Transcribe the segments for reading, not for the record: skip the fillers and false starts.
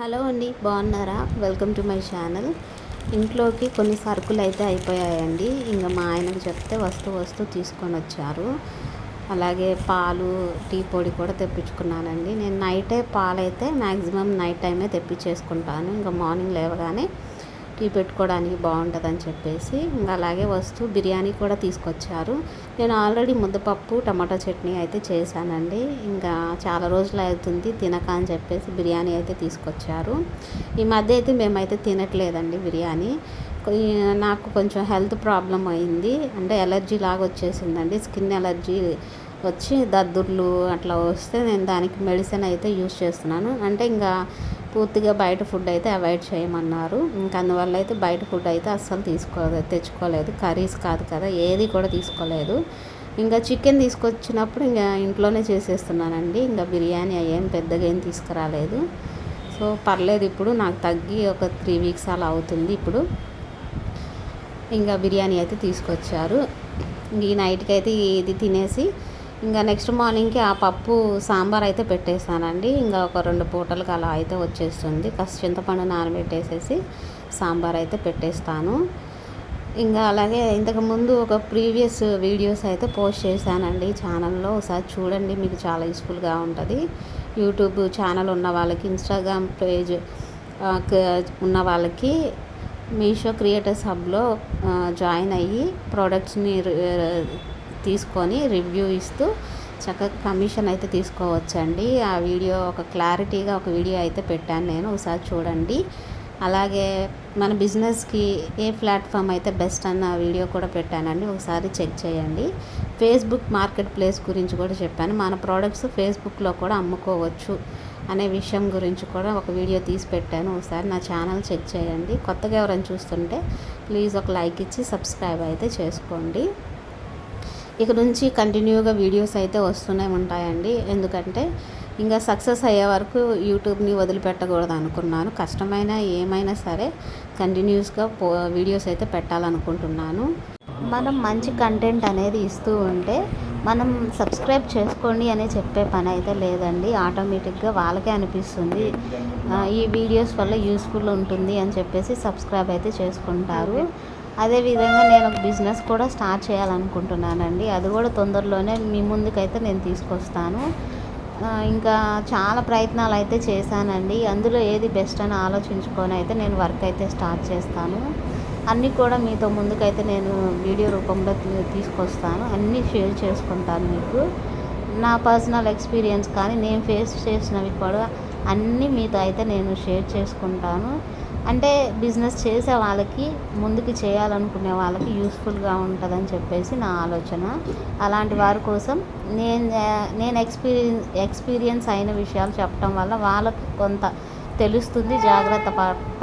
Hello అండి, బాగున్నారా? Welcome to my channel. ఇంట్లోకి కొన్ని సరుకులు అయితే అయిపోయాయండి. ఇంకా మా ఆయనకు చెప్తే వస్తూ తీసుకొని వచ్చారు. అలాగే పాలు, టీ పొడి కూడా తెప్పించుకున్నానండి. నేను నైటే పాలైతే మ్యాక్సిమం నైట్ టైమే తెప్పించేసుకుంటాను. ఇంకా మార్నింగ్ లేవగానే టీ పెట్టుకోవడానికి బాగుంటుందని చెప్పేసి ఇంకా అలాగే బిర్యానీ కూడా తీసుకొచ్చారు. నేను ఆల్రెడీ ముద్దపప్పు టమాటా చట్నీ అయితే చేశానండి. ఇంకా చాలా రోజులు అవుతుంది తినక అని చెప్పేసి బిర్యానీ అయితే తీసుకొచ్చారు. ఈ మధ్య అయితే మేమైతే తినట్లేదండి బిర్యానీ. నాకు కొంచెం హెల్త్ ప్రాబ్లం అయింది, అంటే ఎలర్జీ లాగా వచ్చేసిందండి. స్కిన్ ఎలర్జీ వచ్చి దద్దుర్లు అట్లా వస్తే నేను దానికి మెడిసిన్ అయితే యూజ్ చేస్తున్నాను. అంటే ఇంకా పూర్తిగా బయట ఫుడ్ అయితే అవాయిడ్ చేయమన్నారు. ఇంకా అందువల్ల అయితే బయట ఫుడ్ అయితే అస్సలు తెచ్చుకోలేదు. కర్రీస్ కాదు కదా, ఏది కూడా తీసుకోలేదు. ఇంకా చికెన్ తీసుకొచ్చినప్పుడు ఇంకా ఇంట్లోనే చేసేస్తున్నానండి. ఇంకా బిర్యానీ ఏం పెద్దగా ఏం తీసుకురాలేదు. సో పర్లేదు, ఇప్పుడు నాకు తగ్గి ఒక 3 వీక్స్ అలా అవుతుంది. ఇప్పుడు ఇంకా బిర్యానీ అయితే తీసుకొచ్చారు. ఈ నైట్కి అయితే ఇది తినేసి ఇంకా నెక్స్ట్ మార్నింగ్కి ఆ పప్పు సాంబార్ అయితే పెట్టేశానండి. ఇంకా ఒక 2 పూటలకు అలా అయితే వచ్చేస్తుంది. చింతపండు నానబెట్టేసేసి సాంబార్ అయితే పెట్టేస్తాను. ఇంకా అలాగే ఇంతకుముందు ఒక ప్రీవియస్ వీడియోస్ అయితే పోస్ట్ చేశానండి ఛానల్లో. ఒకసారి చూడండి, మీకు చాలా యూస్ఫుల్గా ఉంటుంది. యూట్యూబ్ ఛానల్ ఉన్న వాళ్ళకి, ఇన్స్టాగ్రామ్ పేజ్ ఉన్న వాళ్ళకి మీషో క్రియేటర్స్ హబ్లో జాయిన్ అయ్యి ప్రోడక్ట్స్ని తీసుకొని రివ్యూ ఇస్తూ చక్కగా కమిషన్ అయితే తీసుకోవచ్చండి. ఆ వీడియో ఒక క్లారిటీగా ఒక వీడియో అయితే పెట్టాను నేను, ఒకసారి చూడండి. అలాగే మన బిజినెస్కి ఏ ప్లాట్ఫామ్ అయితే బెస్ట్ అన్న వీడియో కూడా పెట్టానండి, ఒకసారి చెక్ చేయండి. ఫేస్బుక్ మార్కెట్ ప్లేస్ గురించి కూడా చెప్పాను. మన ప్రోడక్ట్స్ ఫేస్బుక్లో కూడా అమ్ముకోవచ్చు అనే విషయం గురించి కూడా ఒక వీడియో తీసి పెట్టాను. ఒకసారి నా ఛానల్ చెక్ చేయండి. కొత్తగా ఎవరైనా చూస్తుంటే ప్లీజ్ ఒక లైక్ ఇచ్చి సబ్స్క్రైబ్ అయితే చేసుకోండి. ఇక నుంచి కంటిన్యూగా వీడియోస్ అయితే వస్తూనే ఉంటాయండి. ఎందుకంటే ఇంకా సక్సెస్ అయ్యే వరకు యూట్యూబ్ని వదిలిపెట్టకూడదు అనుకున్నాను. కష్టమైనా ఏమైనా సరే కంటిన్యూస్గా వీడియోస్ అయితే పెట్టాలనుకుంటున్నాను. మనం మంచి కంటెంట్ అనేది ఇస్తూ ఉంటే మనం సబ్స్క్రైబ్ చేసుకోండి అని చెప్పే పని అయితే లేదండి. ఆటోమేటిక్గా వాళ్ళకే అనిపిస్తుంది ఈ వీడియోస్ వల్ల యూస్ఫుల్ ఉంటుంది అని చెప్పేసి సబ్స్క్రైబ్ అయితే చేసుకుంటారు. అదేవిధంగా నేను ఒక బిజినెస్ కూడా స్టార్ట్ చేయాలనుకుంటున్నానండి. అది కూడా తొందరలోనే మీ ముందుకైతే నేను తీసుకొస్తాను. ఇంకా చాలా ప్రయత్నాలు అయితే చేశానండి. అందులో ఏది బెస్ట్ అని ఆలోచించుకొని అయితే నేను వర్క్ అయితే స్టార్ట్ చేస్తాను. అన్నీ కూడా మీతో ముందుకైతే నేను వీడియో రూపంలో తీసుకొస్తాను. అన్నీ షేర్ చేసుకుంటాను మీకు. నా పర్సనల్ ఎక్స్పీరియన్స్ కానీ నేను ఫేస్ చేసినవి కూడా అన్నీ మీతో అయితే నేను షేర్ చేసుకుంటాను. అంటే బిజినెస్ చేసే వాళ్ళకి, ముందుకు చేయాలనుకునే వాళ్ళకి యూస్ఫుల్గా ఉంటుందని చెప్పేసి నా ఆలోచన. అలాంటి వారి కోసం నేను ఎక్స్పీరియన్స్ అయిన విషయాలు చెప్పడం వల్ల వాళ్ళకి కొంత తెలుస్తుంది, జాగ్రత్త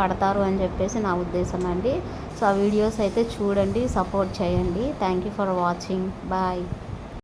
పడతారు అని చెప్పేసి నా ఉద్దేశం అండి. సో ఆ వీడియోస్ అయితే చూడండి, సపోర్ట్ చేయండి. Thank you for watching. Bye.